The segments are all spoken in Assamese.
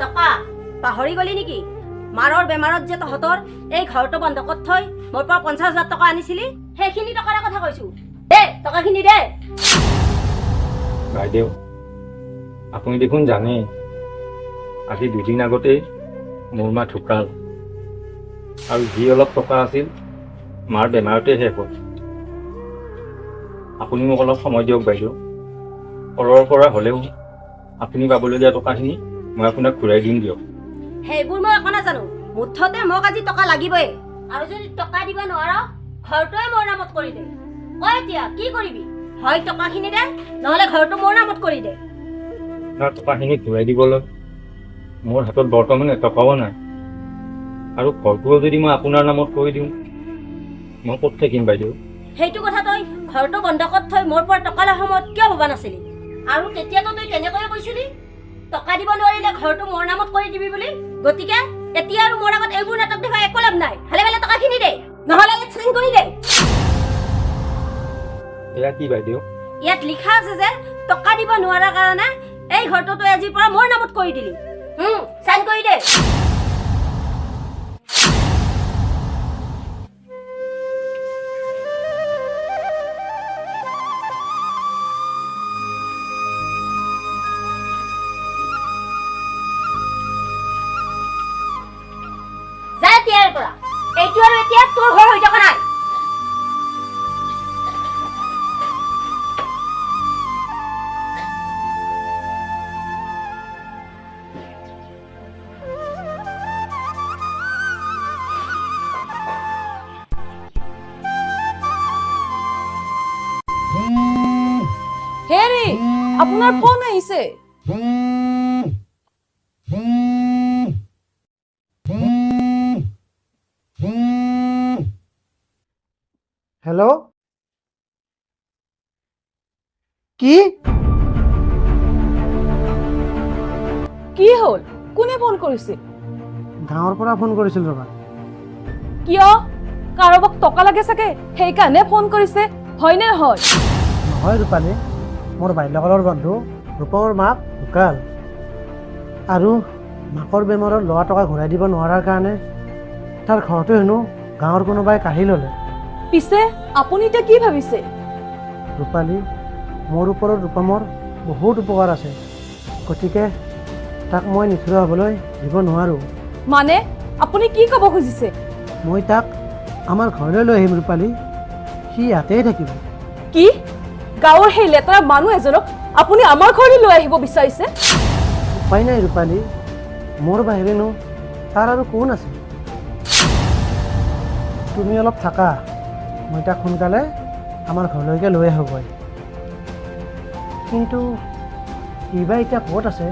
টকা পাহৰি গলি নেকি? মাৰৰ বেমাৰত যে তহঁতৰ এই ঘৰটো বন্ধকত থৈ মোৰ পৰা 50,000 টকা আনিছিলি, সেইখিনি টকাৰ কথা কৈছো। দে টকাখিনি দে। বাইদেউ, আপুনি দেখোন জানে আজি 2 দিন আগতেই মোৰ মা ঢুকাল আৰু যি অলপ টকা আছিল মাৰ বেমাৰতে শেষ হ'ল। আপুনি মোক অলপ সময় দিয়ক বাইদেউ। ঘৰৰ পৰা হ'লেও আপুনি পাবলগীয়া টকাখিনি মই আপোনাক ঘূৰাই দিম দিয়ক। সেইবোৰ মই একো নাজানো, মুঠতে মোক আজি টকা লাগিবই। আৰু যদি টকা দিব নোৱাৰ ঘৰটোৱে মোৰ নামত কৰি দে। এতিয়া কি কৰিবি? হয় টকাখিনি দে, নহলে ঘৰটো মোৰ নামত কৰি দে। আপোনাৰ টকাখিনি ঘূৰাই দিবলৈ মোৰ হাতত বৰ্তমান এটকাও নাই, আৰু ঘৰটোও যদি মই আপোনাৰ নামত কৰি দিওঁ মই ক'ত থাকিম বাইদেউ? সেইটো কথা তই ঘৰটো বন্ধকত থৈ মোৰ পৰা টকা লোৱাৰ সময়ত কিয় ভবা নাছিলি? আৰু তেতিয়াতো তই তেনেকৈয়ে কৈছিলি টকা দিব নোৱাৰিলে ঘৰটো মোৰ নামত কৰি দিবি বুলি। গতিকে এতিয়া আৰু মোৰ আগত এইবোৰ নাটক দেখুৱাই একো লাভ নাই। ভালে ভালে টকাখিনি দে, নহলে ইয়াত চাইন কৰি দে। এয়া কি বাইদেউ? ইয়াত লিখা আছে যে টকা দিব নোৱাৰাৰ কাৰণে এই ঘৰটো তই আজিৰ পৰা মোৰ নামত কৰি দিলি। চাইন কৰি দে। এইটো আৰু এতিয়া তোৰ ঘৰ হৈ থকা নাই। হেৰি আপোনাৰ ফোন আহিছে। হেল্ল', কি কি হ'ল? কোনে ফোন কৰিছিল? গাঁৱৰ পৰা ফোন কৰিছিল ৰবা। কিয়? কাৰোবাক টকা লাগে চাগে সেইকাৰণে ফোন কৰিছে, হয়নে নহয়? নহয় ৰূপালী, মোৰ বাল্যকালৰ বন্ধু ৰূপমৰ মাক ঢুকাল আৰু মাকৰ বেমাৰত লোৱা টকা ঘূৰাই দিব নোৱাৰাৰ কাৰণে তাৰ ঘৰটো হেনো গাঁৱৰ কোনোবাই কাঢ়ি ল'লে। পিছে আপুনি এতিয়া কি ভাবিছে? ৰূপালী, মোৰ ওপৰত ৰূপমৰ বহুত উপকাৰ আছে, গতিকে তাক মই নিথিৰ হ'বলৈ দিব নোৱাৰোঁ। মানে আপুনি কি ক'ব খুজিছে? মই তাক আমাৰ ঘৰলৈ লৈ আহিম ৰূপালী, সি ইয়াতেই থাকিব। কি? গাঁৱৰ সেই লেতেৰা মানুহ এজনক আপুনি আমাৰ ঘৰলৈ লৈ আহিব বিচাৰিছে? উপায় নাই ৰূপালী, মোৰ বাহিৰেনো তাৰ আৰু কোন আছে? তুমি অলপ থাকা, মই তাক সোনকালে আমাৰ ঘৰলৈকে লৈ আহোঁগৈ। কিন্তু কিবা এতিয়া ক'ত আছে?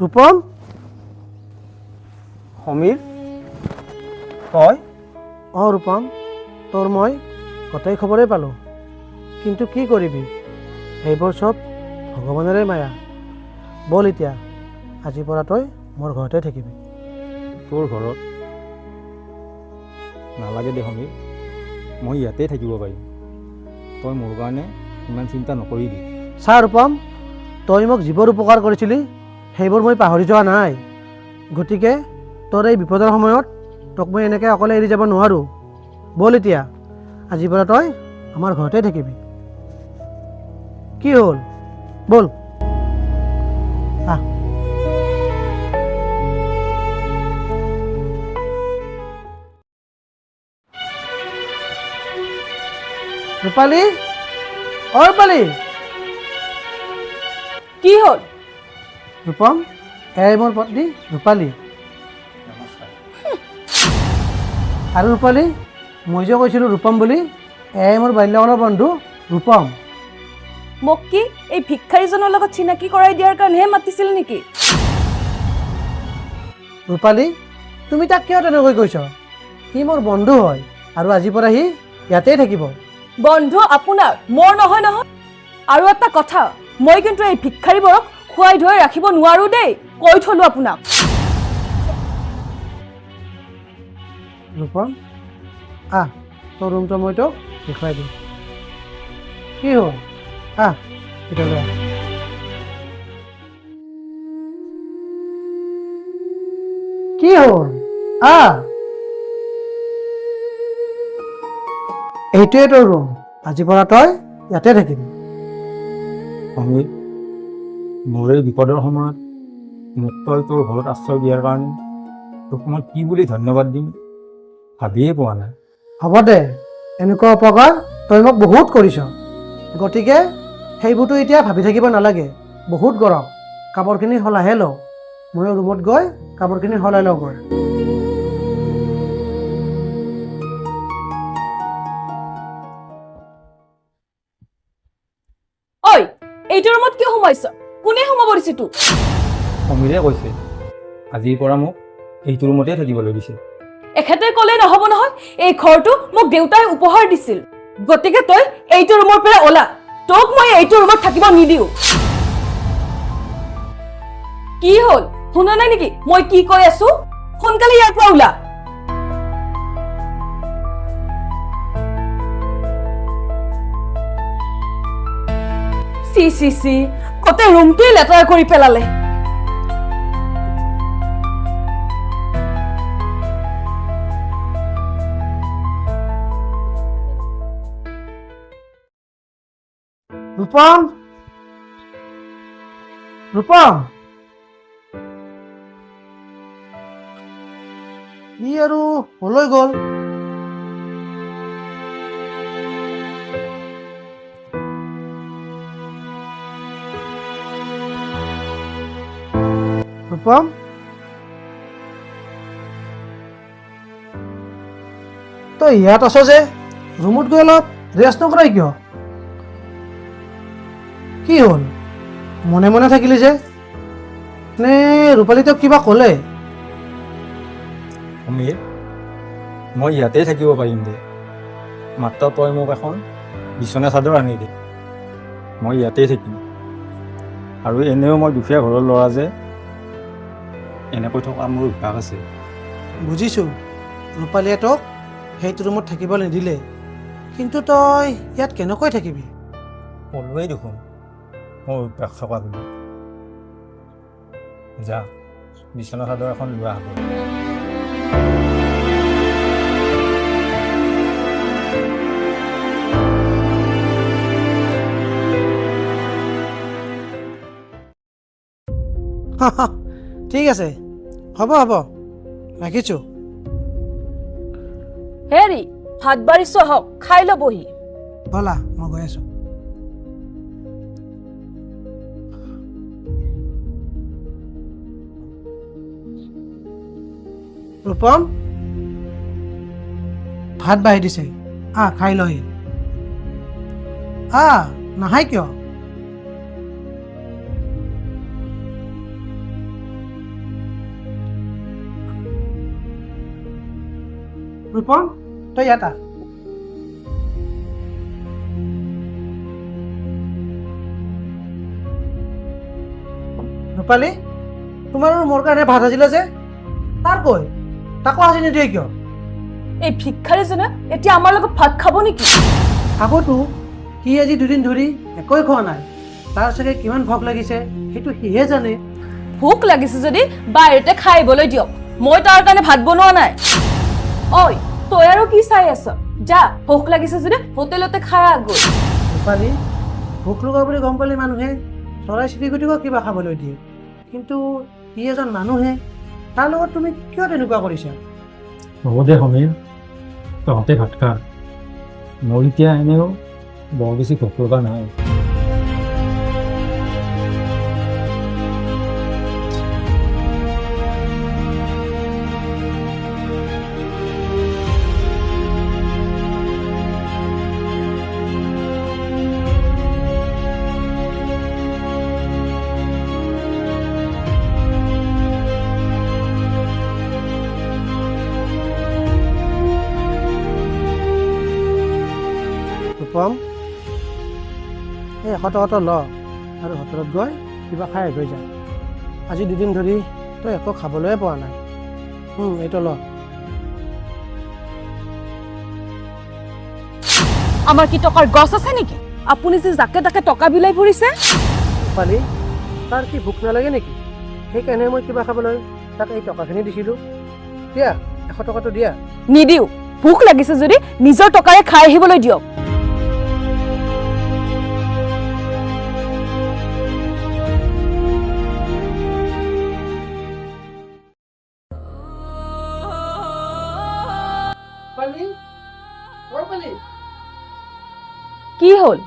ৰূপম, সমীৰ, তই? অঁ ৰূপম, তোৰ মই গোটেই খবৰেই পালোঁ, কিন্তু কি কৰিবি, সেইবোৰ চব ভগৱানৰে মায়া। বল এতিয়া, আজিৰ পৰা তই মোৰ ঘৰতে থাকিবি। তোৰ ঘৰত নালাগে দে সমীৰ, মই ইয়াতেই থাকিব পাৰিম। তই মোৰ কাৰণে ইমান চিন্তা নকৰিবি। চা ৰূপম, তই মোক যিবোৰ উপকাৰ কৰিছিলি সেইবোৰ মই পাহৰি যোৱা নাই, গতিকে তোৰ এই বিপদৰ সময়ত তোক মই এনেকৈ অকলে এৰি যাব নোৱাৰোঁ। বল এতিয়া, আজিৰ পৰা তই আমাৰ ঘৰতে থাকিবি। কি হ'ল, বল আহ। ৰূপালী, অ ৰূপালী, কি হ'ল? ৰূপম, এয়াই মোৰ পত্নী ৰূপালী। আৰু ৰূপালী, মই যে কৈছিলোঁ ৰূপম বুলি, এয়াই মোৰ বাল্যকালৰ বন্ধু ৰূপম। মোক কি এই ভিক্ষাৰীজনৰ লগত চিনাকি কৰাই দিয়াৰ কাৰণেহে মাতিছিল নেকি? ৰূপালী, তুমি তাক কিয় তেনেকৈ কৈছ? সি মোৰ বন্ধু হয় আৰু আজিৰ পৰা সি ইয়াতেই থাকিব। বন্ধু আপোনাৰ, মোৰ নহয় নহয়। আৰু এটা কথা, মই কিন্তু এই ভিক্ষাৰীবোৰক খুৱাই ধুৱাই ৰাখিব নোৱাৰো দেই, কৈ থলো আপোনাক। ৰূপম, আহ, তোৰ ৰুমটো মই তোক দেখুৱাই দিম। কি হ'ল? আহ, ভিতৰলৈ আহ। কি হ'ল? আহ, এইটোৱে তোৰ ৰুম। আজিৰ পৰা তই ইয়াতে থাকিবি। সমীৰ, মোৰ এই বিপদৰ সময়ত মোক তই তোৰ ঘৰত আশ্ৰয় দিয়াৰ কাৰণে তোক মই কি বুলি ধন্যবাদ দিম ভাবিয়ে পোৱা নাই। হ'ব দে, এনেকুৱা উপকাৰ তই মোক বহুত কৰিছ, গতিকে সেইবোৰতো এতিয়া ভাবি থাকিব নালাগে। বহুত গৰম, কাপোৰখিনি সলাইহে লওঁ। ময়ো ৰুমত গৈ কাপোৰখিনি সলাই লওঁ গৈ। ঐ, এইটো ৰুমত কিয় সোমাইছ? কোনে সোমাব দিছে তোক? সমীৰে কৈছে আজিৰ পৰা মোক এইটো ৰুমতে থাকিবলৈ দিছে। এখেতে ক'লে নহ'ব নহয়, এই ঘৰটো মোক দেউতাই উপহাৰ দিছিল, গতিকে তই এইটো ৰুমৰ পৰা ওলা। তোক মই এইটো ৰুমত থাকিব নিদিওঁ। কি হ'ল, শুনা নাই নেকি মই কি কৈ আছো? সোনকালে ইয়াৰ পৰা ওলা। চি চি চি, গোটেই ৰুমটোৱে লেতেৰা কৰি পেলালে। ৰূপম, ৰূপম, ই আৰু কলৈ গ'ল? ৰূপম, তই ইয়াত আছ যে, ৰুমত গৈ অলপ ৰেষ্ট নকৰাই কিয়? কি হ'ল, মনে মনে থাকিলি যে? নে ৰূপালী তোক কিবা ক'লে? সমীৰ, মই ইয়াতেই থাকিব পাৰিম দে, মাত্ৰ তই মোক এখন বিচনা চাদৰ আনি দে, মই ইয়াতেই থাকিম। আৰু এনেও মই দুখীয়া ঘৰৰ ল'ৰা যে, এনেকৈ থকা মোৰ অভ্যাস আছে। বুজিছোঁ, ৰূপালীয়ে তোক সেইটো ৰুমত থাকিব নিদিলে, কিন্তু তই ইয়াত কেনেকৈ থাকিবি? ক'লোৱেই দেখোন মোৰ অভ্যাস থকা বুলি। যা, বিচনা চাদৰ এখন লোৱা হ'ব। ঠিক আছে, হ'ব হ'ব, ৰাখিছোঁ। হেৰি, ভাত বাঢ়িছ হওক, খাই ল বহি। ব'লা, মই গৈ আছোঁ। ৰূপম, ভাত বাঢ়ি দিছে, আহ খাই লহি। আহ, নাহাই কিয়? ৰূপম, তই ইয়াত আহ। ৰূপালী, তোমাৰ আৰু মোৰ কাৰণে ভাত সাজিলে যে, তাৰ কৈ তাকো সাজি নিদিয়ে কিয়? এই ভিক্ষাৰীজনে এতিয়া আমাৰ লগত ভাত খাব নেকি? খাবতো, সি আজি দুদিন ধৰি একোৱে খোৱা নাই। তাৰ চাগে কিমান ভোক লাগিছে সেইটো সিহে জানে। ভোক লাগিছে যদি বাহিৰতে খাই আহিবলৈ দিয়ক, মই তাৰ কাৰণে ভাত বনোৱা নাই। ঐ, তই আৰু কি চাই আছ? যা, ভোক লাগিছে যদি হোটেলতে খাই আহ গৈ। ৰূপালী, ভোক লগা বুলি গম পালে মানুহে চৰাই চিৰিকটিকো কিবা খাবলৈ দিয়ে, কিন্তু সি এজন মানুহে, তাৰ লগত তুমি কিয় তেনেকুৱা কৰিছা? হ'ব দে সমীৰ, তহঁতে ভাত খা, মোৰ এতিয়া এনেও বৰ বেছি ভোক লগা নাই। টকাটো ল আৰু হোটেলত গৈ কিবা খাই গৈ যা। আজি 2 দিন ধৰি তই একো খাবলৈয়ে পোৱা নাই। এইটো ল। আমাৰ কি টকাৰ গছ আছে নেকি? আপুনি যে যাকে তাকে টকা বিলাই ফুৰিছে। ৰূপালী, তাৰ কি ভোক নালাগে নেকি? সেইকাৰণে মই কিবা খাবলৈ তাক এই টকাখিনি দিছিলোঁ। দিয়া 100 টকাটো দিয়া। নিদিওঁ। ভোক লাগিছে যদি নিজৰ টকাৰে খাই আহিবলৈ দিয়ক। কি হ'ল?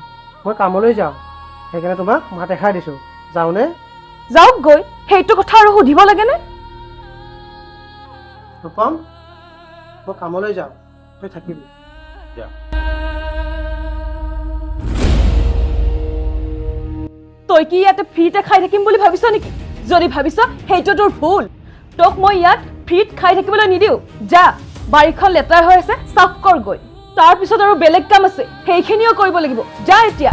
মই কামলৈ যাওঁ, সেইকাৰণে তোমাক মাত এষাৰ দিছোঁ। যাওঁনে? যাওক গৈ। সেইটো কথা আৰু সুধিব লাগেনে? ৰূপম, মই কামলৈ যাওঁ, তই থাকিবি। তই কি ইয়াতে ফ্ৰীতে খাই থাকিম বুলি ভাবিছ নেকি? যদি ভাবিছ সেইটো তোৰ ভুল। তোক মই ইয়াত ফ্ৰীত খাই থাকিবলৈ নিদিওঁ। যা, বাৰীখন লেতেৰা হৈ আছে, চাফ কৰ গৈ। তাৰপিছত আৰু বেলেগ কাম আছে, সেইখিনিও কৰিব লাগিব। যা এতিয়া।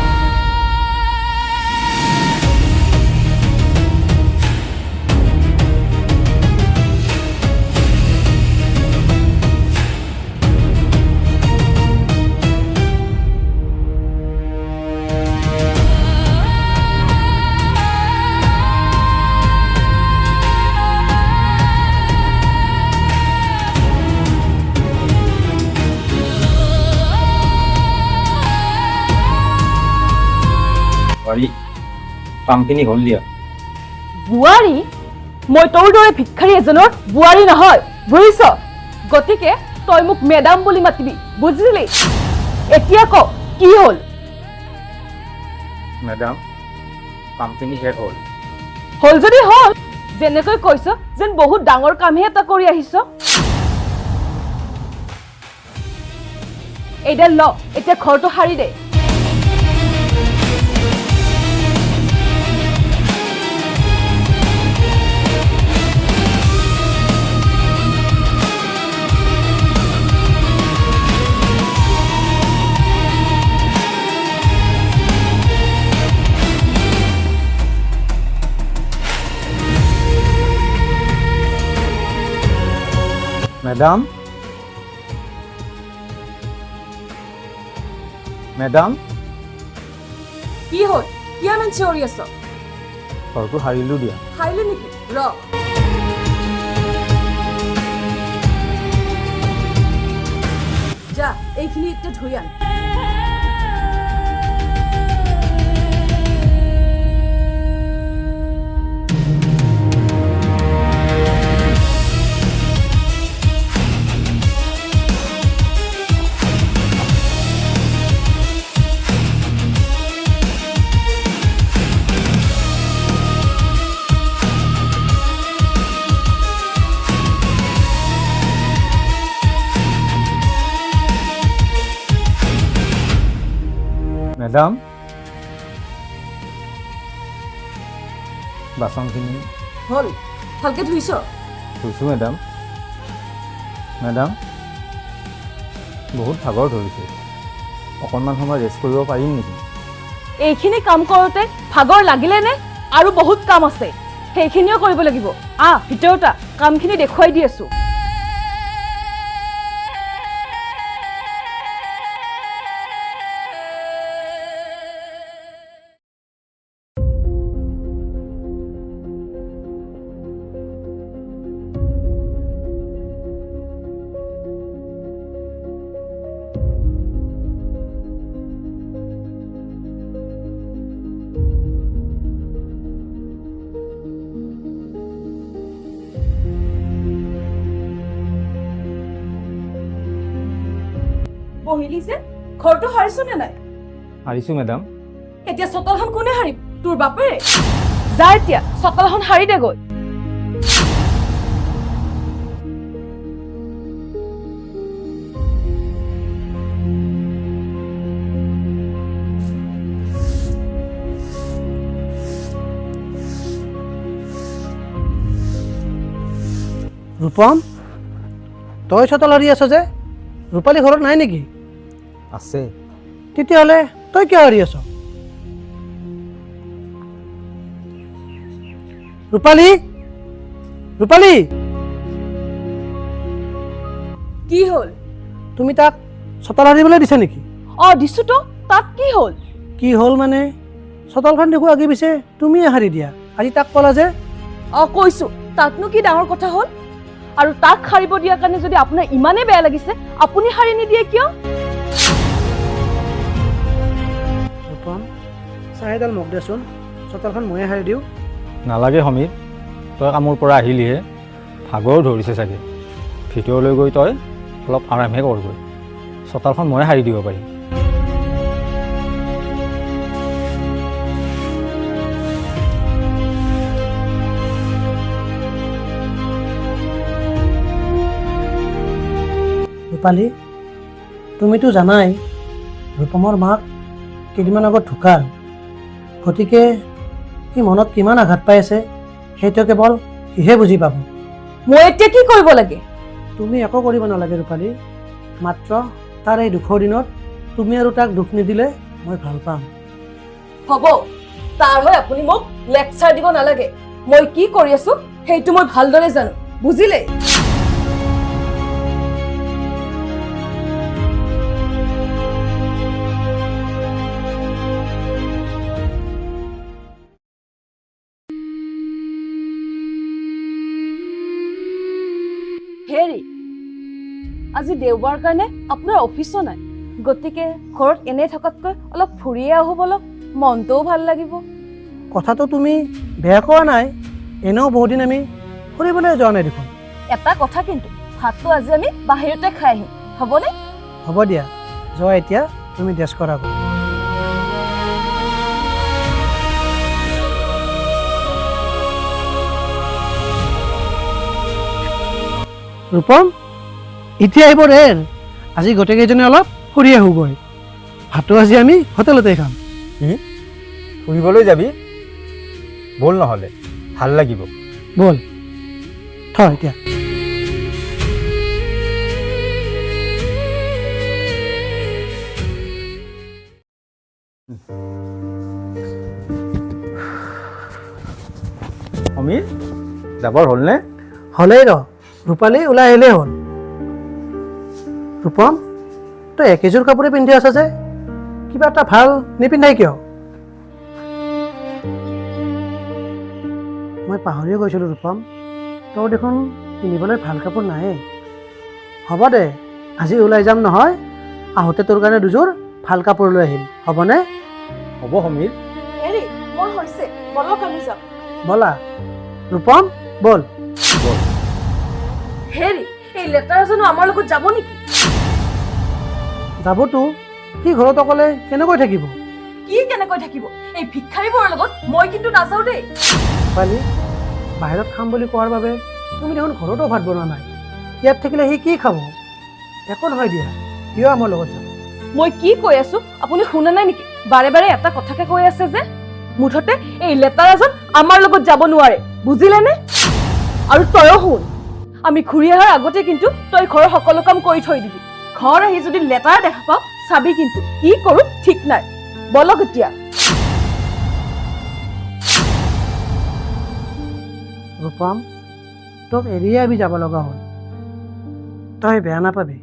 বোৱাৰী, কামখিনি হ'ল দিয়া। বোৱাৰী? মই তোৰ দৰে ভিক্ষাৰী এজনৰ বোৱাৰী নহয়, বুজিছ? গতিকে তই মোক মেডাম বুলি মাতিবি, বুজিলি? এতিয়া ক, কি হ'ল? মেডাম, কামখিনি শেষ হ'ল। হ'ল যদি হ'ল। যেনেকৈ কৈছ যেন বহুত ডাঙৰ কামহে এটা কৰি আহিছ। এইডাল ল, এতিয়া ঘৰটো সাৰি দে। মেডাম, মেডাম, কি হ'ল? কিয় ইমান চিঞৰি আছ? ঘৰটো সাৰিলোঁ দিয়া। খাইলি নেকি? ৰ। যা, এইখিনি এতিয়া ধুই আন। মেডাম, বাচনখিনি হ'ল, ভালকে ধুইছ? ধুইছোঁ মেডাম। মেডাম, বহুত ভাগৰ ধৰিছে, অকণমান সময় ৰেষ্ট কৰিব পাৰিম নেকি? এইখিনি কাম কৰোঁতে ভাগৰ লাগিলে নে? আৰু বহুত কাম আছে, সেইখিনিও কৰিব লাগিব। ভিতৰত কামখিনি দেখুৱাই দি আছোঁ। বহিলি যে, ঘৰটো সাৰিছ নে নাই? সাৰিছোঁ মেডাম। এতিয়া চোতালখন কোনে সাৰিব? তোৰ বাপেৰে? যা এতিয়া চোতালখন সাৰি দে গৈ। ৰূপম, তই চোতাল সাৰি আছ যে? ৰূপালী ঘৰত নাই নেকি? আছে। তেতিয়াহ'লে তই কিয় সাৰি আছ? ৰূপালী ৰূপালী কি হ'ল? তুমি তাক চোতাল সাৰিবলৈ দিছা নেকি? অ দিছো তো, তাত কি হ'ল? কি হ'ল মানে চোতালখন দেখো আগে পিছে তুমিয়ে সাৰি দিয়া। আজি তাক ক'লা যে? অ কৈছো, তাতনো কি ডাঙৰ কথা হ'ল? আৰু তাক সাৰিব দিয়াৰ কাৰণে যদি আপোনাৰ ইমানেই বেয়া লাগিছে, আপুনি সাৰি নিদিয়ে কিয়? ৰূপম, চাহ এডাল মোক দেচোন, চোতালখন ময়ে সাৰি দিওঁ। নালাগে সমীৰ, তই কামৰ পৰা আহিলিহে, ভাগৰো ধৰিছে চাগে। ভিতৰলৈ গৈ তই অলপ আৰামহে কৰগৈ, চোতালখন ময়ে সাৰি দিব পাৰিম। ৰূপালী, তুমিতো জানাই ৰূপমৰ মাক কেইদিনমান আগত ঢুকাল, গতিকে সি মনত কিমান আঘাত পাই আছে সেইটো কেৱল সিহে বুজি পাব। মই এতিয়া কি কৰিব লাগে? তুমি একো কৰিব নালাগে ৰূপালী, মাত্ৰ তাৰ এই দুখৰ দিনত তুমি আৰু তাক দুখ নিদিলে মই ভাল পাম। হ'ব, তাৰ হৈ আপুনি মোক লেকচাৰ দিব নালাগে। মই কি কৰি আছো সেইটো মই ভালদৰে জানো, বুজিলে? হেৰি, আজি দেওবাৰ কাৰণে আপোনাৰ অফিচো নাই, গতিকে ঘৰত এনে থকাতকৈ অলপ ফুৰিয়ে আহো বলক, মনটোও ভাল লাগিব। কথাটো তুমি বেয়া কোৱা নাই, এনেও বহুত দিন আমি ফুৰিবলৈ যোৱা নাই দেখোন। এটা কথা কিন্তু, ভাতটো আজি আমি বাহিৰতে খাই আহিম, হ'বনে? হ'ব দিয়া, যোৱা এতিয়া, তুমি ড্ৰেছ কৰা গৈ। ৰূপম, এতিয়া আহিব ৰেল, আজি গোটেইকেইজনে অলপ ফুৰি আহোগৈ। ভাতটো আজি আমি হোটেলতে খাম। কি ফুৰিবলৈ যাবি? ব'ল নহ'লে, ভাল লাগিব। ব'ল, থ এতিয়া। সমীৰ, যাবৰ হ'লনে? হ'লেই ৰ, ৰূপালী ওলাই আহিলেই হ'ল। ৰূপম, তই একেযোৰ কাপোৰে পিন্ধি আছ যে, কিবা এটা ভাল নিপিন্ধাই কিয়? মই পাহৰিয়ে গৈছিলোঁ ৰূপম, তোৰ দেখোন পিন্ধিবলৈ ভাল কাপোৰ নাইয়ে। হ'ব দে, আজি ওলাই যাম নহয়, আহোঁতে তোৰ কাৰণে দুযোৰ ভাল কাপোৰ লৈ আহিম, হ'বনে? হ'ব সমীৰ। হেৰি, মোৰ হৈছে, বলক আমি যাম। ব'লা ৰূপম, ব'ল। হেৰি, এই লেটাৰজনো আমাৰ লগত যাব নেকি? যাবতো, সি ঘৰত অকলে কেনেকৈ থাকিব? কি কেনেকৈ থাকিব? এই ভিক্ষাৰীবোৰৰ লগত মই কিন্তু নাযাওঁ দেই। পালি, বাহিৰত খাম বুলি কোৱাৰ বাবে তুমি দেখোন ঘৰতো ভাত বনোৱা নাই। ইয়াত থাকিলে সি কি খাব? একো নহয় দিয়া, কিয় আমাৰ লগত যাব? মই কি কৈ আছো আপুনি শুনা নাই নেকি? বাৰে বাৰে এটা কথাকে কৈ আছে যে, মুঠতে এই লেটাৰাজন আমাৰ লগত যাব নোৱাৰে, বুজিলেনে? আৰু তয়ো শুন, আমি ঘূৰি অহাৰ আগতে কিন্তু তই ঘৰৰ সকলো কাম কৰি থৈ দিবি। ঘৰ আহি যদি লেটাৰ দেখা পাওঁ, চাবি কিন্তু কি কৰো ঠিক নাই। বলক এতিয়া। ৰূপম, তোক এৰিয়ে আমি যাব লগা হ'ল, তই বেয়া নাপাবি।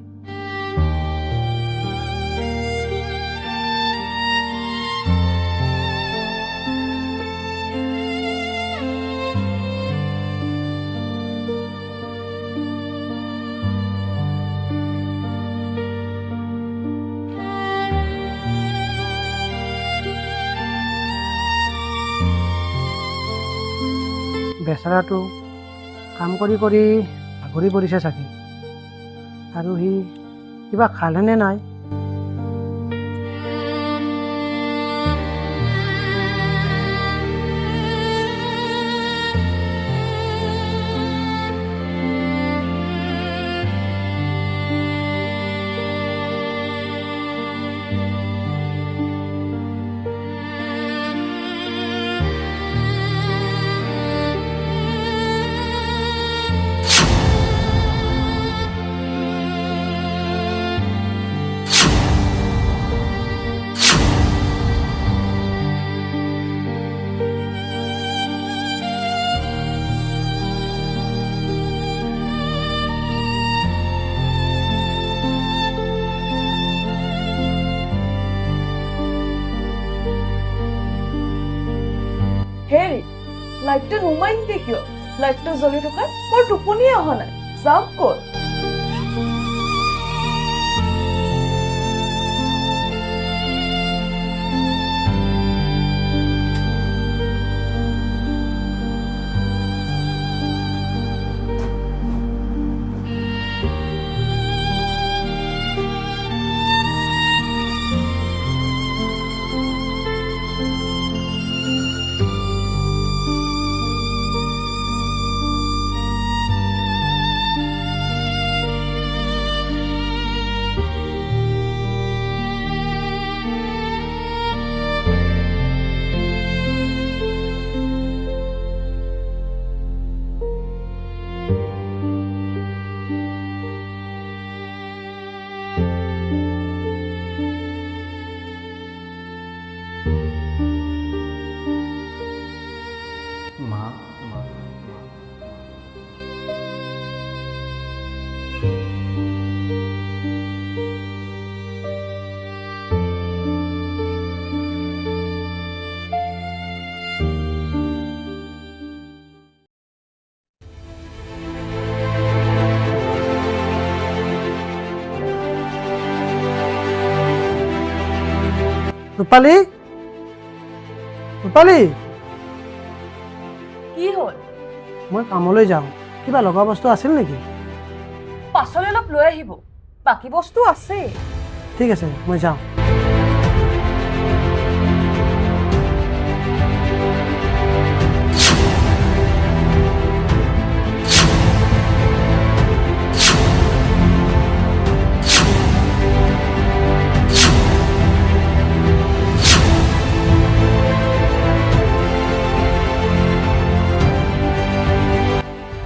বেচেৰাটো কাম কৰি কৰি ভাগৰি পৰিছে চাগে, আৰু সি কিবা খালেনে নাই? হেৰি লাইটটো নুমাই নিদিয়ে কিয়? লাইটটো জ্বলি থকা মোৰ টোপনিয়ে অহা নাই। যাওক ক'ত? মা ৰূপালী, ৰূপালী, কি হ'ল? মই কামলৈ যাওঁ, কিবা লগা বস্তু আছিল নেকি? পাছলৈ অলপ লৈ আহিব, বাকী বস্তু আছে। ঠিক আছে, মই যাওঁ।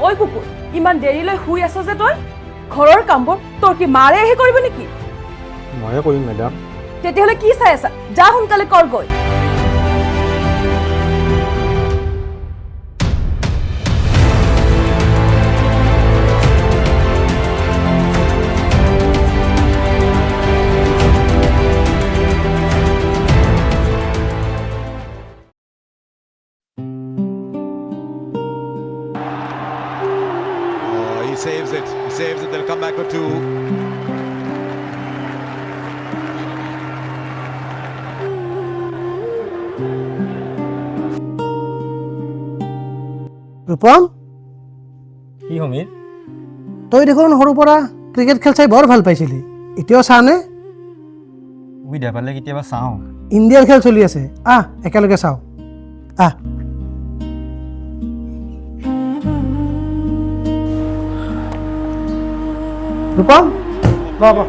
ঐ কুকুৰ, ইমান দেৰিলৈ শুই আছ যে তই? ঘৰৰ কামবোৰ তোৰ কি মাৰে আহি কৰিব নেকি? ময়ে কৰিম মেডাম। তেতিয়াহ'লে কি চাই আছা? যা সোনকালে কৰগৈ। He saves it. He saves it. They'll come back for two. Rupam, কি সমীৰ? তই দেখোন সৰুৰ পৰা ক্ৰিকেট খেল চাই বৰ ভাল পাইছিলি, এতিয়াও চাওঁনে? সুবিধা পালে কেতিয়াবা চাওঁ। ইণ্ডিয়াৰ খেল চলি আছে, আহ একেলগে চাওঁ, আহ। ৰূপম, বাবা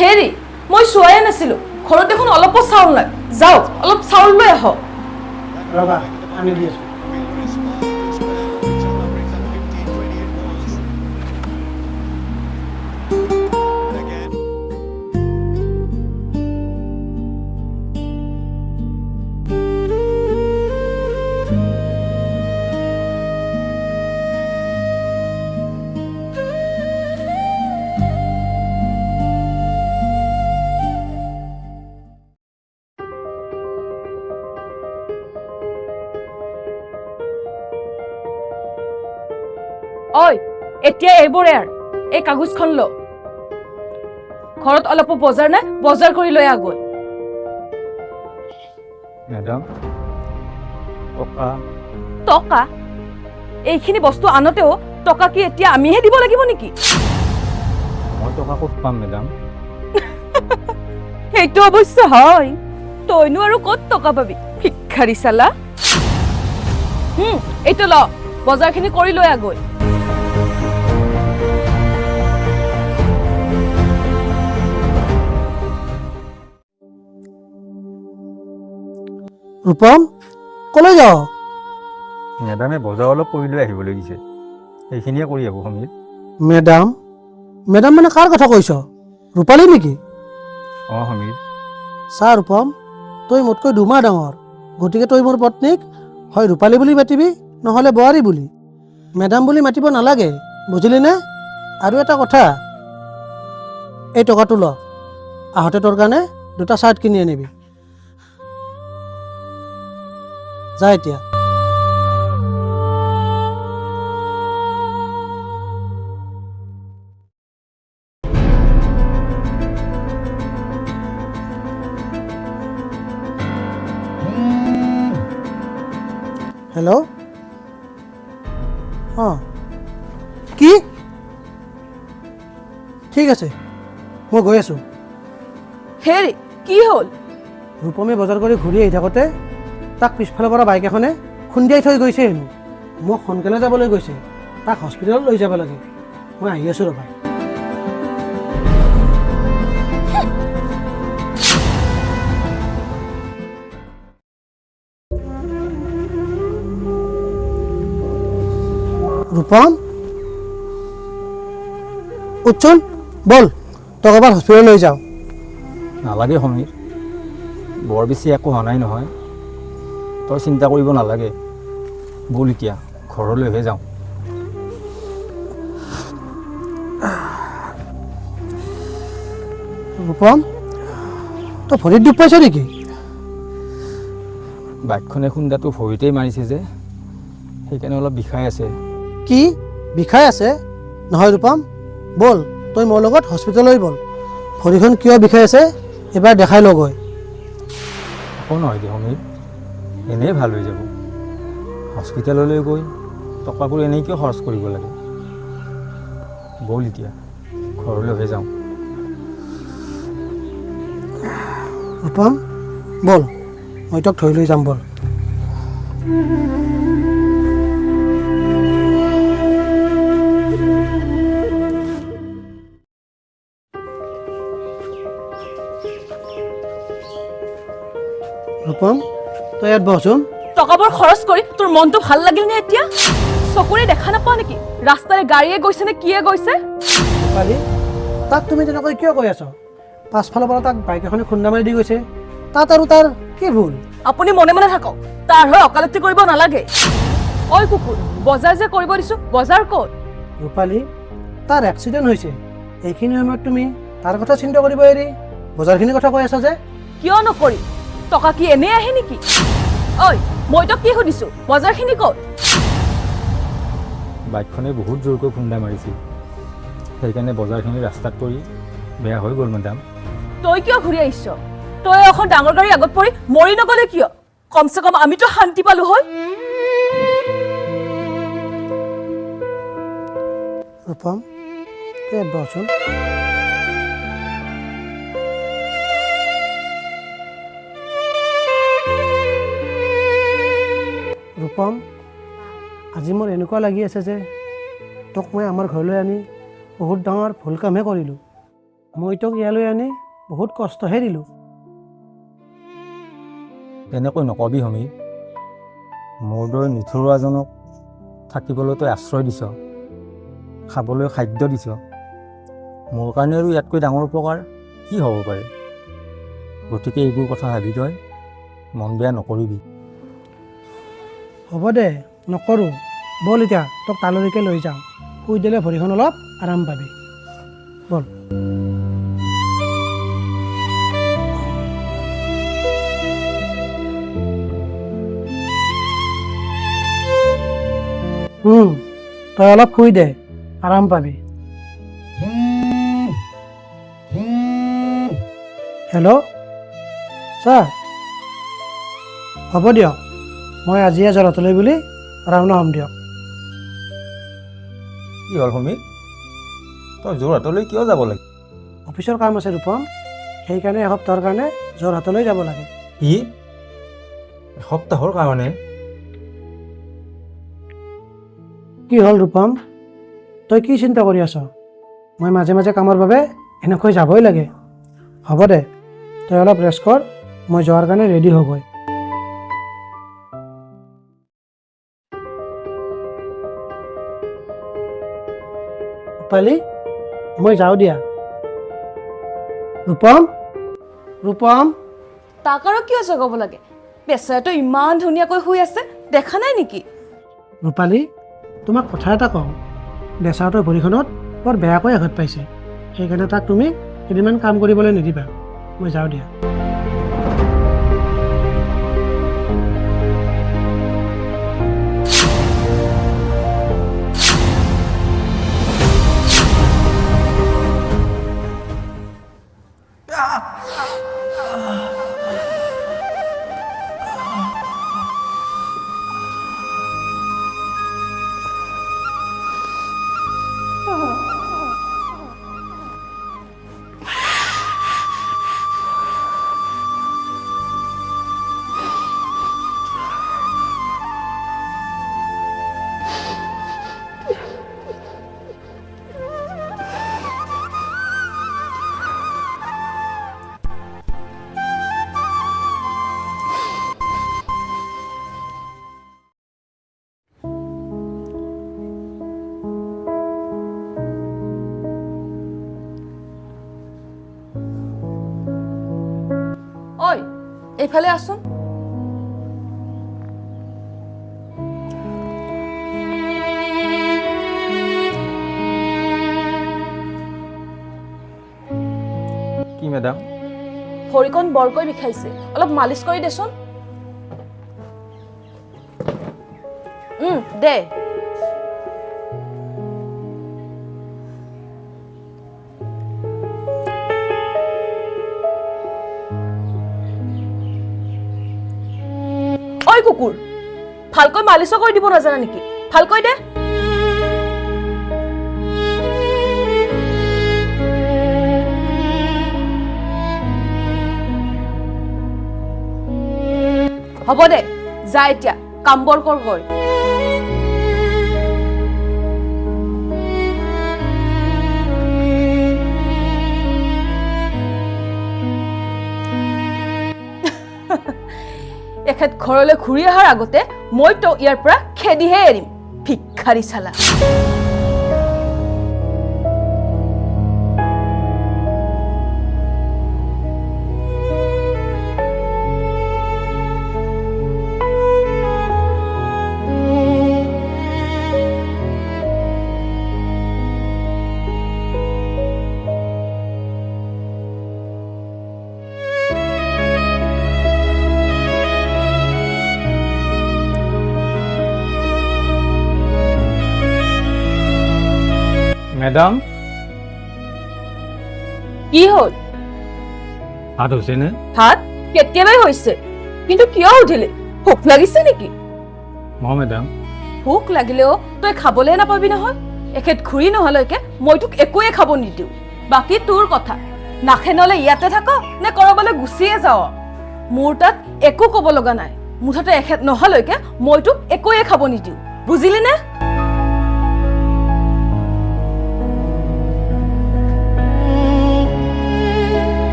হেৰি, মই চোৱাই নাছিলো। ঘৰত দেখোন অলপো চাউল নাই। যাওক, অলপ চাউল লৈ আহক। ৰবা আনি দি আছোঁ। Again. ঐ, এতিয়া এইবোৰ এৰ, এই কাগজখন ল। ঘৰত অলপো বজাৰ নাই, বজাৰ কৰি লৈ আগৈ। মেডাম, টকা টকা? এইখিনি বস্তু আনোতেও টকা কি এতিয়া আমিহে দিব লাগিব নেকি? মই টকা ক'ত পাম মেডাম? সেইটো অৱশ্যে হয়। তইনো আৰু ক'ত টকা পাবি, ভিক্ষাৰী চালা। এইটো ল, বজাৰখিনি কৰি লৈ আগৈ। ৰূপম, ক'লৈ যাৱ? মেডামে বজাৰ অলপ কৰি লৈ আহিবলৈ দিছে, সেইখিনিয়ে কৰি আহোঁ সমীৰ। মেডাম, মেডাম মানে কাৰ কথা কৈছ? ৰূপালী নেকি? অঁ সমীৰ। চা ৰূপম, তই মোতকৈ 2 মাহ ডাঙৰ, গতিকে তই মোৰ পত্নীক হয় ৰূপালী বুলি মাতিবি, নহ'লে বোৱাৰী বুলি। মেডাম বুলি মাতিব নালাগে, বুজিলিনে? আৰু এটা কথা, এই টকাটো ল, আহোঁতে তোৰ কাৰণে দুটা চাৰ্ট কিনি আনিবি যা এতিয়া হেল্ল' অঁ কি ঠিক আছে মই গৈ আছোঁ হেৰি কি হ'ল ৰূপমে বজাৰ কৰি ঘূৰি আহি থাকোঁতে তাক পিছফালৰ পৰা বাইক এখনে খুন্দিয়াই থৈ গৈছে হেনো মোক সোনকালে যাবলৈ গৈছে তাক হস্পিটেলত লৈ যাব লাগে মই আহি আছোঁ ৰ'বা ৰূপম উঠচোন বল তক এবাৰ হস্পিটেল লৈ যাওঁ নালাগে সমীৰ বৰ বেছি একো হোৱা নাই নহয় তই চিন্তা কৰিব নালাগে বল এতিয়া ঘৰলৈহে যাওঁ ৰূপম তই ভৰিত দুখ পাইছ নেকি বাইকখনে খুন্দাটো ভৰিতেই মাৰিছে যে সেইকাৰণে অলপ বিষাই আছে কি বিষাই আছে নহয় ৰূপম বল তই মোৰ লগত হস্পিটেললৈ বল ভৰিখন কিয় বিষাই আছে এবাৰ দেখাই লগৈ একো নহয় দে সমীৰ এনেই ভাল হৈ যাব হস্পিটেললৈ গৈ টকাবোৰ এনেই কিয় খৰচ কৰিব লাগে বল এতিয়া ঘৰলৈহে যাওঁ ৰূপম বল মই তোক থৈ লৈ যাম বল ৰূপম তই ইয়াত বহচোন টকাবোৰ খৰচ কৰি তোৰ মনটো ভাল লাগিল নে এতিয়া চকুৰে দেখা নাপাওঁ নেকি ৰাস্তাৰে গাড়ীয়ে গৈছে নে কিয়ে গৈছে পালি তাক তুমি তেনেকৈ কিয় কৈ আছ পাছফালৰ পৰা তাক বাইক এখনে খুন্দা মাৰি দি গৈছে তাত আৰু তাৰ কি ভুল আপুনি মনে মনে থাকক তাৰ হৈ অকালতি কৰিব নালাগে ঐ কুকুৰ বজাৰ যে কৰিব দিছো বজাৰ ক'ত ৰূপালী তাৰ এক্সিডেণ্ট হৈছে এইখিনি সময়ত তুমি তাৰ কথা চিন্তা কৰিব এৰি বজাৰখিনিৰ কথা কৈ আছা যে কিয় নকৰি টকা কি এনে আহে নেকি ঐ মই তোক কি সুধিছো বজাৰখিনি ক'ত বাইকখনে বহুত জোৰকৈ খুন্দা মাৰিছিল সেইকাৰণে বজাৰখিনি ৰাস্তাত পৰি বেয়া হৈ গ'ল মেডাম তই কিয় ঘূৰি আহিছ তই এখন ডাঙৰ গাড়ী আগত পৰি মৰি নগলে কিয় কমচে কম আমিতো শান্তি পালো হয় ৰূপম তই ইয়াত বহচোন ৰূপম আজি মোৰ এনেকুৱা লাগি আছে যে তোক মই আমাৰ ঘৰলৈ আনি বহুত ডাঙৰ ভুল কামহে কৰিলোঁ মই তোক ইয়ালৈ আনি বহুত কষ্টহে দিলোঁ তেনেকৈ নকবি সমীৰ মোৰ দৰে নিথৰুৱাজনক থাকিবলৈ তই আশ্ৰয় দিছ খাবলৈ খাদ্য দিছ মোৰ কাৰণে আৰু ইয়াতকৈ ডাঙৰ উপকাৰ কি হ'ব পাৰে গতিকে এইবোৰ কথা ভাবি তই মন বেয়া নকৰিবি হ'ব দে নকৰোঁ বল এতিয়া তোক তালৈকে লৈ যাওঁ শুই দিলে ভৰিখন অলপ আৰাম পাবি বল তই অলপ শুই দে আৰাম পাবি হেল্ল' ছাৰ হ'ব দিয়ক মই আজিয়ে যোৰহাটলৈ বুলি ৰাওনা হ'ম দিয়ক কি হ'ল সমীৰ তই যোৰহাটলৈ কিয় যাব লাগে অফিচৰ কাম আছে ৰূপম সেইকাৰণে এসপ্তাহৰ কাৰণে যোৰহাটলৈ যাব লাগে কি এসপ্তাহৰ কাৰণে কি হ'ল ৰূপম তই কি চিন্তা কৰি আছ মই মাজে মাজে কামৰ বাবে এনেকৈ যাবই লাগে হ'ব দে তই অলপ ৰেষ্ট কৰ মই যোৱাৰ কাৰণে ৰেডি হ'বই পালি মই যাওঁ দিয়া ৰূপম ৰূপম তাক আৰু কিয় জগাব লাগে বেচাৰাটো ইমান ধুনীয়াকৈ শুই আছে দেখা নাই নেকি ৰূপালী তোমাক কথা এটা কওঁ বেচাৰটোৰ ভৰিখনত বৰ বেয়াকৈ আঘাত পাইছে সেইকাৰণে তাক তুমি কেইদিনমান কাম কৰিবলৈ নিদিবা মই যাওঁ দিয়া। ঐ এইফালে আছোন। কি মেডাম? ভৰিখন বৰকৈ বিষাইছে, অলপ মালিচ কৰি দেচোন। দে। ঐ কুকুৰ, ভালকৈ মালিচো কৰি দিব নাজানা নেকি? ভালকৈ দে। হ'ব দে, যা এতিয়া কামবোৰ কৰ গৈ। এখেত ঘৰলৈ ঘূৰি অহাৰ আগতে মইতো ইয়াৰ পৰা খেদিহে এৰিম, ভিক্ষাৰী চালা। মেডাম, কি হ'ল? ভাত হৈছেনে? ভাত কেতিয়াবাই হৈছে, কিন্তু কিয় সুধিলে? ভোক লাগিছে নেকি? মেডাম, ভোক লাগিলেও তই খাবলৈ নাপাবি নহয়। এখেত ঘূৰি নহালৈকে মই তোক একোৱে খাব নিদিওঁ। বাকী তোৰ কথা, নাখে নহলে ইয়াতে থাক নে কৰবালৈ গুচিয়ে যাও। মোৰ তাত একো ক'ব লগা নাই। মুঠতে এখেত নহালৈকে মই তোক একোৱে খাব নিদিওঁ, বুজিলি নে?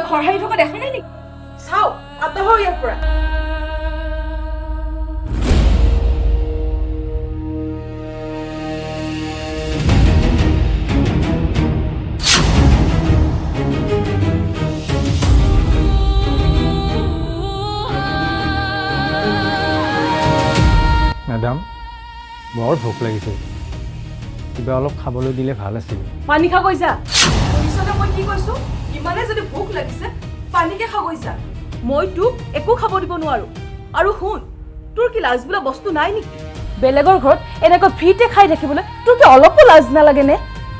ঘৰহাৰি থকা দেখা নাই নেকি? চাও, আঁতৰ ইয়াৰ পৰা। মেডাম, বৰ ভোক লাগিছে, কিবা অলপ খাবলৈ দিলে ভাল আছিল। পানী খাবই যা। শুনিছনে মই কি কৈছো? ইমানে যদি ভোক লাগিছে পানীকে খাবই যা। মই তোক একো খাব দিব নোৱাৰো। আৰু শুন, তোৰ কি লাজ বোলা বস্তু নাই নেকি? বেলেগৰ ঘৰত এনেকৈ ফ্ৰীতে খাই থাকিবলৈ তোৰ কি অলপো লাজ নালাগে নে?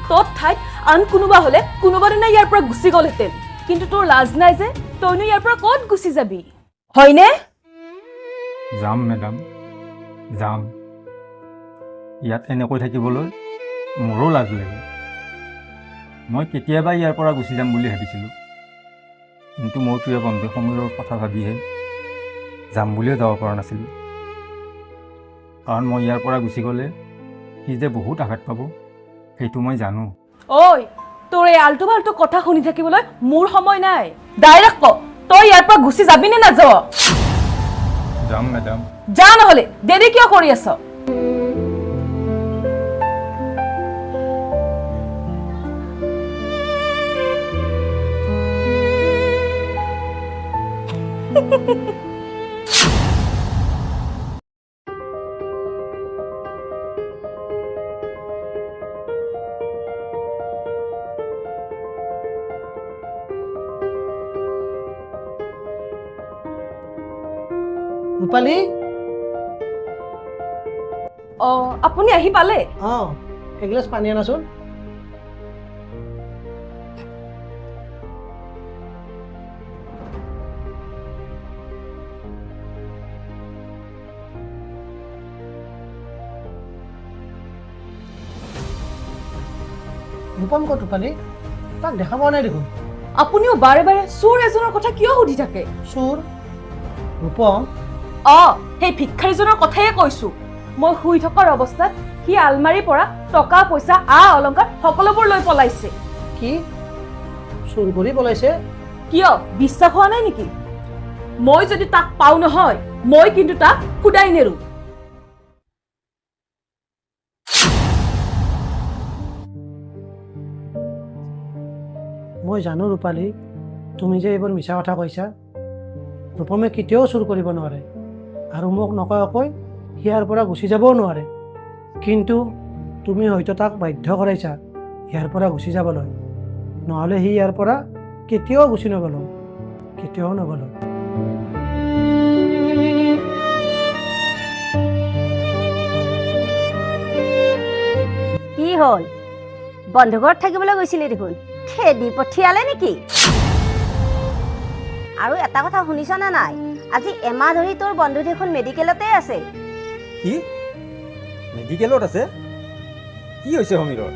তোৰ ঠাইত আন কোনোবা হলে কোনোবা দিনা ইয়াৰ পৰা গুচি গ'লহেঁতেন, কিন্তু তোৰ লাজ নাই যে তইনো ইয়াৰ পৰা ক'ত গুচি যাবি, হয়নে? যাম মেডাম, যাম। ইয়াত এনেকৈ থাকিবলৈ মোৰো লাজ লাগে। মই কেতিয়াবা ইয়াৰ পৰা গুচি যাম বুলি ভাবিছিলোঁ, কিন্তু মোৰ প্ৰিয় বন্ধু সমীৰৰ কথা ভাবিহে যাম বুলিও যাব পৰা নাছিলোঁ। কাৰণ মই ইয়াৰ পৰা গুচি গ'লে সি যে বহুত আঘাত পাব সেইটো মই জানো। ঐ, তোৰ এই আল্টু ফাল্টু কথা শুনি থাকিবলৈ মোৰ সময় নাই। ডাইৰেক্ট ক, তই ইয়াৰ পৰা গুচি যাবি নে নাযাৱ? যাম মেডাম। যা নহ'লে দেৰি কিয় কৰি আছ? ৰূপালী আপুনি আহি পালে? অঁ এগিলাচ পানী আনাচোন। ৰূপম ক'ত ৰূপালী? তাক দেখা পোৱা নাই দেখোন। আপুনিও বাৰে বাৰে চোৰ এজনৰ কথা কিয় সুধি থাকে? চোৰ? ৰূপম সেই ভিক্ষাৰীজনৰ কথায়ে কৈছো। মই শুই থকাৰ অৱস্থাত সি আলমাৰীৰ পৰা টকা পইচা অলংকাৰ সকলোবোৰ লৈ পলাইছে। কি চুৰ কৰি পলাইছে? কিয় বিশ্বাস হোৱা নাই নেকি? মই যদি তাক পাও নহয়, মই কিন্তু তাক খুদাই নেৰো। মই জানো ৰূপালী, তুমি যে এইবোৰ মিছা কথা কৈছা। ৰূপমে কেতিয়াও চুৰ কৰিব নোৱাৰে আৰু মোক নকয়াকৈ ইয়াৰ পৰা গুচি যাবও নোৱাৰে। কিন্তু তুমি হয়তো তাক বাধ্য কৰাইছা ইয়াৰ পৰা গুচি যাবলৈ, নহ'লে সি ইয়াৰ পৰা কেতিয়াও গুচি নগ'ল, কেতিয়াও নগ'ল। কি হ'ল? বন্ধু ঘৰত থাকিবলৈ গৈছিলি দেখোন, খেদি পঠিয়ালে নেকি? আৰু এটা কথা শুনিছ নে নাই? আজি এমাহ ধৰি তোৰ বন্ধু দেখোন মেডিকেলতে আছে। কি মেডিকেলত আছে? কি হৈছে সমীৰৰ?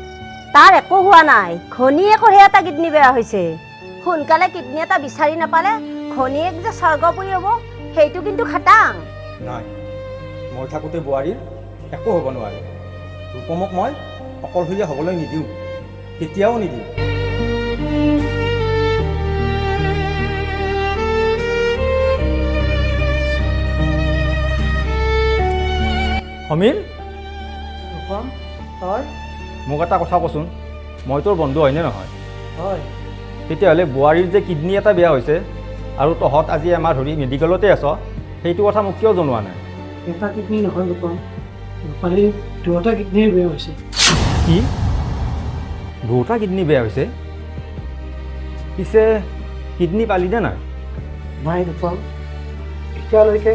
তাৰ একো হোৱা নাই, ঘনীয়েকৰহে এটা কিডনী বেয়া হৈছে। সোনকালে কিডনী এটা বিচাৰি নাপালে ঘনীয়েক যে স্বৰ্গপুৰী হ'ব, সেইটো কিন্তু খাটাং। নাই, মই থাকোঁতে বোৱাৰীৰ একো হ'ব নোৱাৰে। ৰূপমক মই অকলশৰীয়া হ'বলৈ নিদিওঁ, কেতিয়াও নিদিওঁ। সমীৰ, ৰূপম তই? মোক এটা কথা কচোন, মই তোৰ বন্ধু হয়নে নহয়? হয়। তেতিয়াহ'লে বোৱাৰীৰ যে কিডনী এটা বেয়া হৈছে আৰু তহঁত আজি এমাহ ধৰি মেডিকেলতে আছ, সেইটো কথা মোক কিয় জনোৱা নাই? এটা কিডনী নহয় ৰূপম, ৰূপালী দুটা কিডনীৰ বেয়া হৈছে। কি? দুটা কিডনী বেয়া হৈছে? পিছে কিডনী পালিনে নাই? নাই ৰূপম, এতিয়ালৈকে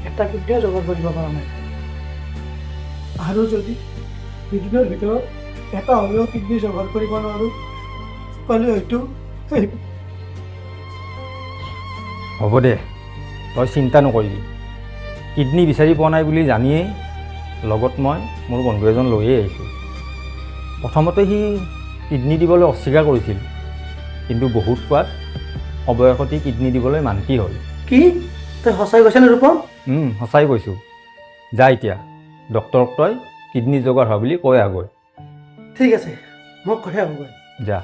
এটা কিডনীও যোগাৰ কৰিব পৰা নাই। আৰু যদি দুদিনৰ ভিতৰত এটা হ'লেও কিডনী যোগাৰ কৰিব নোৱাৰোঁ, পালে হয়তো হ'ব দে, তই চিন্তা নকৰিবি। কিডনী বিচাৰি পোৱা নাই বুলি জানিয়েই লগত মই মোৰ বন্ধু এজন লৈয়ে আহিছোঁ। প্ৰথমতে সি কিডনী দিবলৈ অস্বীকাৰ কৰিছিল, কিন্তু বহুত কোৱাত অৱয়সতে কিডনী দিবলৈ মান্তি হ'ল। কি তই সঁচাই কৈছানে ৰূপম? সঁচাই কৈছোঁ। যা এতিয়া ডক্তৰক তই কিডনী যোগাৰ হোৱা বুলি কৈ আগৈ। ঠিক আছে, মোক কৈ আহোগৈ। যা।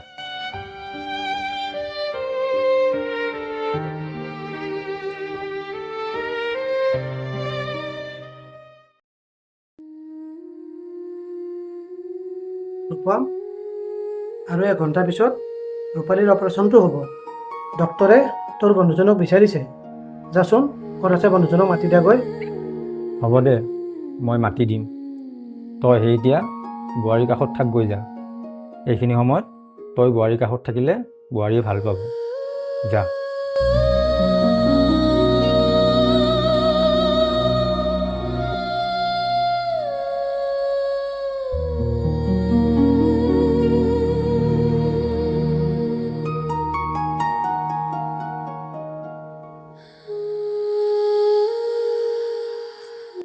ৰূপম, আৰু 1 ঘণ্টাৰ পিছত ৰূপালীৰ অপাৰেশ্যনটো হ'ব। ডক্তৰে তোৰ বন্ধুজনক বিচাৰিছে, যাচোন ক'ত আছে বন্ধুজনক মাতি দিয়াগৈ। হ'ব দে, মই মাতি দিম। তই সেই এতিয়া বোৱাৰীৰ কাষত থাক গৈ যা। এইখিনি সময়ত তই বোৱাৰীৰ কাষত থাকিলে বোৱাৰীয়ে ভাল পাব। যা।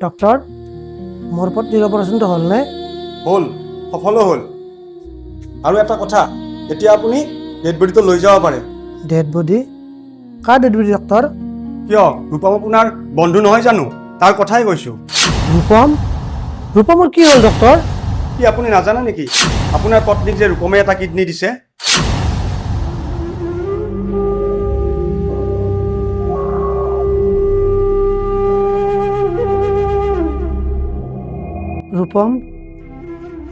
ডক্তৰ, মোৰ পত্নীৰ অপাৰেশ্যনটো হ'লনে? হ'ল, সফলো হ'ল। আৰু এটা কথা, এতিয়া আপুনি ডেড বডিটো লৈ যাব পাৰে। Dead body? কাৰ ডেড বডি ডক্তৰ? কিয়, ৰূপম আপোনাৰ বন্ধু নহয় জানো? তাৰ কথাই কৈছোঁ। ৰূপম? ৰূপমৰ কি হ'ল ডক্তৰ? কি আপুনি নাজানে নেকি? আপোনাৰ পত্নীক যে ৰূপমে এটা কিডনী দিছে। ৰূপম,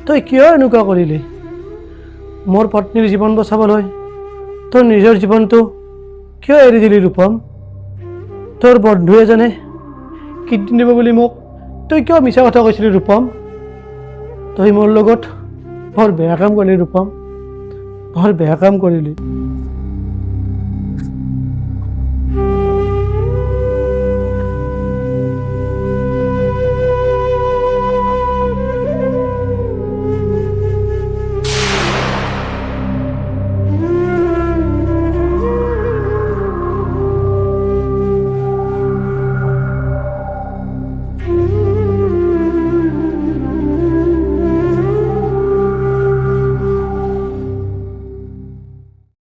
তই কিয় এনেকুৱা কৰিলি? মোৰ পত্নীৰ জীৱন বচাবলৈ তোৰ নিজৰ জীৱনটো কিয় এৰি দিলি ৰূপম? তোৰ বন্ধু এজনে কিডনী দিব বুলি মোক তই কিয় মিছা কথা কৈছিলি ৰূপম? তই মোৰ লগত বৰ বেয়া কাম কৰিলি ৰূপম, বৰ বেয়া কাম কৰিলি।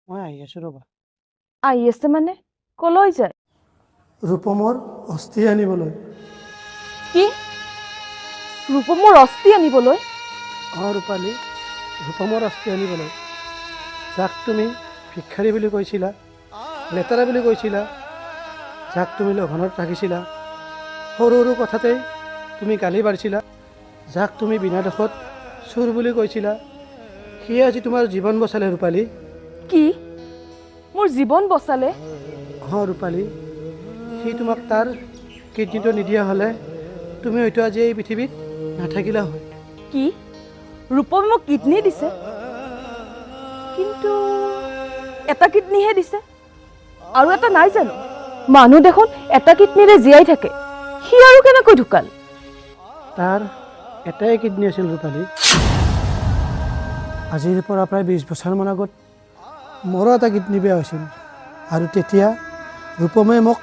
মই আহি আছোঁ ৰ'বা। আহি আছে মানে কলৈ যায়? ৰূপমৰ অস্থি আনিবলৈ। কি? ৰূপমৰ অস্থি আনিবলৈ? ৰূপালী, ৰূপমৰ অস্থি আনিবলৈ। যাক তুমি ভিক্ষাৰী বুলি কৈছিলা, লেতেৰা বুলি কৈছিলা, যাক তুমি লঘনত ৰাখিছিলা, সৰু সৰু কথাতেই তুমি গালি পাৰিছিলা, যাক তুমি বিনা দোষত চোৰ বুলি কৈছিলা, সিয়ে আজি তোমাৰ জীৱন বচালে ৰূপালী। কি? মোৰ জীৱন বচালে? ৰূপালী, সি তোমাক তাৰ কিডনীটো নিদিয়া হ'লে তুমি হয়তো আজি এই পৃথিৱীত নাথাকিলা হয়। কি? ৰূপমে মোক কিডনী দিছে, কিন্তু এটা কিডনীহে দিছে, আৰু এটা নাই জানো? মানুহ দেখোন এটা কিডনীৰে জীয়াই থাকে, সি আৰু কেনেকৈ ঢুকাল? তাৰ এটাই কিডনী আছিল ৰূপালী। আজিৰ পৰা প্ৰায় 20 বছৰমান আগত মোৰো এটা কিডনী বেয়া হৈছিল, আৰু তেতিয়া ৰূপমে মোক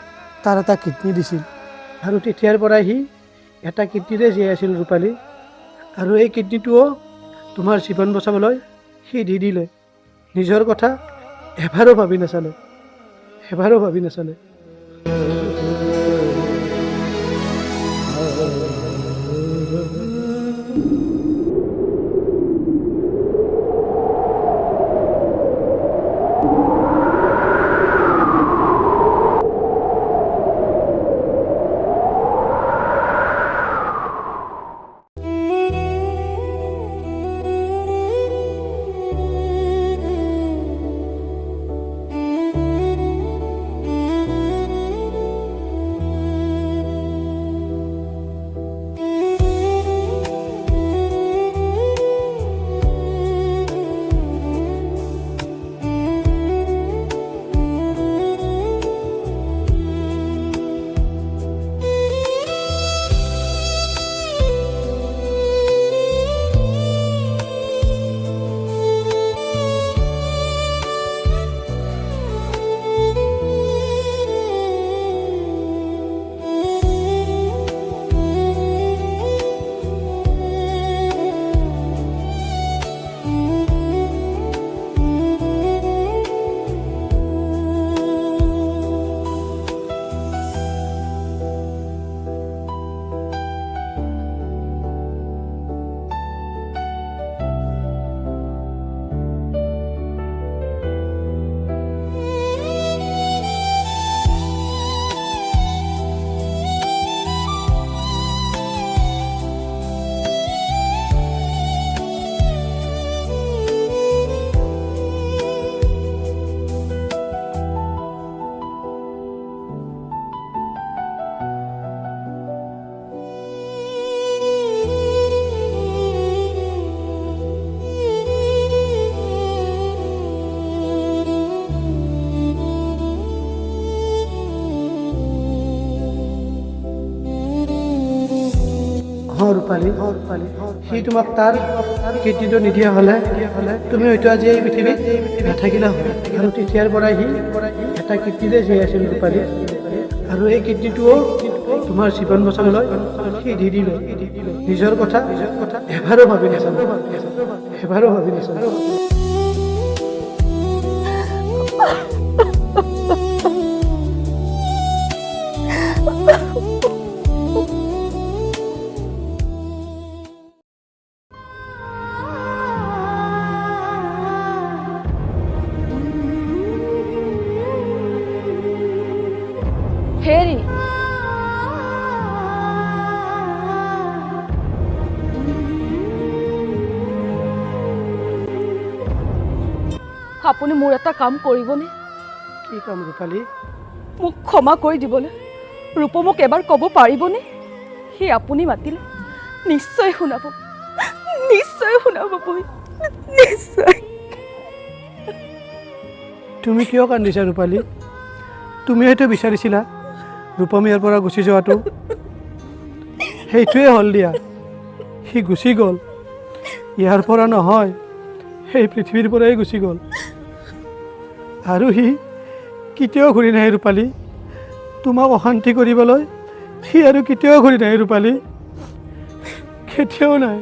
তাৰ এটা কিডনী দিছিল, আৰু তেতিয়াৰ পৰাই সি এটা কিডনীৰে জীয়াই আছিল ৰূপালী। আৰু এই কিডনীটোও তোমাৰ জীৱন বচাবলৈ সি দি দিলে। নিজৰ কথা এবাৰো ভাবি নাচালে, এবাৰো ভাবি নাচালে। ৰূপালী, সি তোমাক তাৰ কিডনীটো নিদিয়া হ'লে তুমি হয়তো আজি এই পৃথিৱীত নাথাকিলা হয়। আৰু তেতিয়াৰ পৰাই সি এটা কিডনীৰে জীয়াই আছিল ৰূপালী। আৰু এই কিডনীটোও তোমাৰ জীৱন বচাবলৈ সি দি দিলে। নিজৰ কথা এবাৰো ভাবি নাচালে, এবাৰো ভাবি নাচালে। হেৰি আপুনি মোৰ এটা কাম কৰিবনে? কি কাম ৰূপালী? মোক ক্ষমা কৰি দিবলৈ ৰূপ মোক এবাৰ ক'ব পাৰিবনে? সি আপুনি মাতিলে নিশ্চয় শুনাব, নিশ্চয় শুনাব বৈ, নিশ্চয়। তুমি কিয় কান্দিছা ৰূপালী? তুমি হয়তো বিচাৰিছিলা ৰূপম ইয়াৰ পৰা গুচি যোৱাটো। সেইটোৱে হ'ল দিয়া, সি গুচি গ'ল। ইয়াৰ পৰা নহয়, সেই পৃথিৱীৰ পৰাই গুচি গ'ল। আৰু সি কেতিয়াও ঘূৰি নাহে ৰূপালী। তোমাক অশান্তি কৰিবলৈ সি আৰু কেতিয়াও ঘূৰি নাহে ৰূপালী, কেতিয়াও নাই।